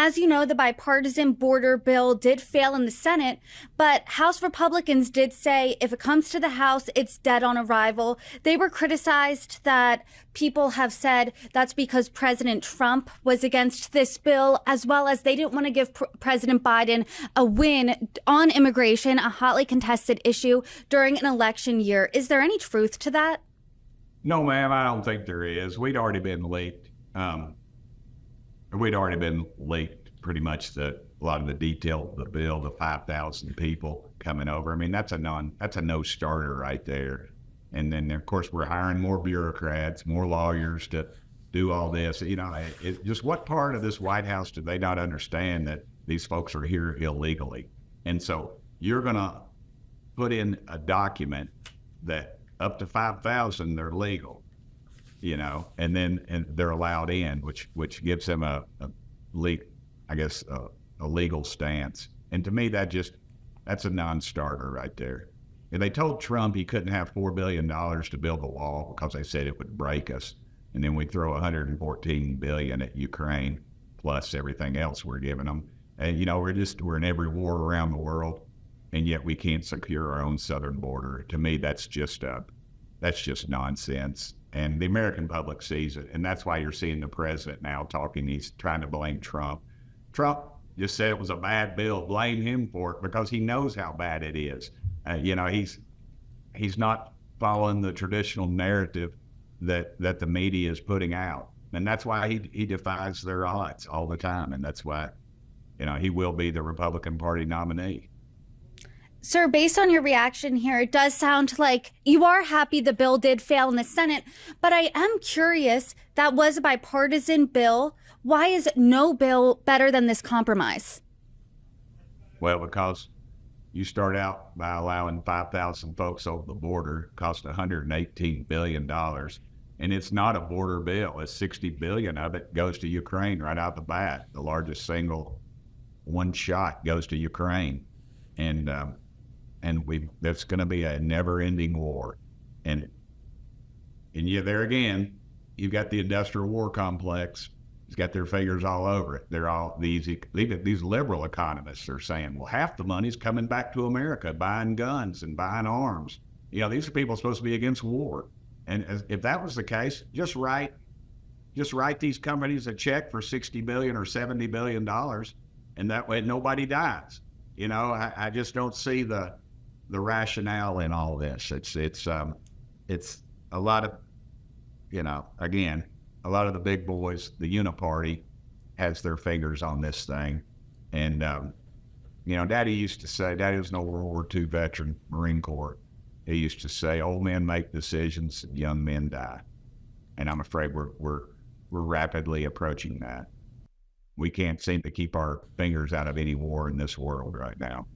as you know, the bipartisan border bill did fail in the Senate, but House Republicans did say if it comes to the House, it's dead on arrival. They were criticized that people have said that's because President Trump was against this bill, as well as they didn't want to give President Biden a win on immigration, a hotly contested issue during an election year. Is there any truth to that? No, ma'am, I don't think there is. We'd already been leaked pretty much a lot of the detail of the bill, the 5,000 people coming over. I mean, that's a no starter right there. And then, of course, we're hiring more bureaucrats, more lawyers to do all this. Just what part of this White House do they not understand that these folks are here illegally? And so you're going to put in a document that up to 5,000, they're legal, and they're allowed in, which gives them a legal stance. And to me, that's a non-starter right there. And they told Trump he couldn't have $4 billion to build the wall because they said it would break us. And then we throw $114 billion at Ukraine, plus everything else we're giving them. And, we're in every war around the world, and yet we can't secure our own southern border. To me, that's just nonsense. And the American public sees it. And that's why you're seeing the president now talking. He's trying to blame Trump. Trump just said it was a bad bill. Blame him for it because he knows how bad it is. He's not following the traditional narrative that the media is putting out. And that's why he defies their odds all the time. And that's why, he will be the Republican Party nominee. Sir, based on your reaction here, it does sound like you are happy the bill did fail in the Senate, but I am curious, that was a bipartisan bill. Why is no bill better than this compromise? Well, because you start out by allowing 5,000 folks over the border, cost $118 billion. And it's not a border bill. It's $60 billion of it goes to Ukraine right out the bat. The largest single one shot goes to Ukraine. And that's going to be a never-ending war. And there again, you've got the industrial war complex. It's got their fingers all over it. They're all these liberal economists are saying, well, half the money's coming back to America, buying guns and buying arms. These are people supposed to be against war. And if that was the case, just write these companies a check for $60 billion or $70 billion, and that way nobody dies. I just don't see the rationale in all this. It's a lot of, again, a lot of the big boys, the uniparty has their fingers on this thing. And, Daddy was an old World War II veteran, Marine Corps. He used to say, old men make decisions, young men die. And I'm afraid we're rapidly approaching that. We can't seem to keep our fingers out of any war in this world right now.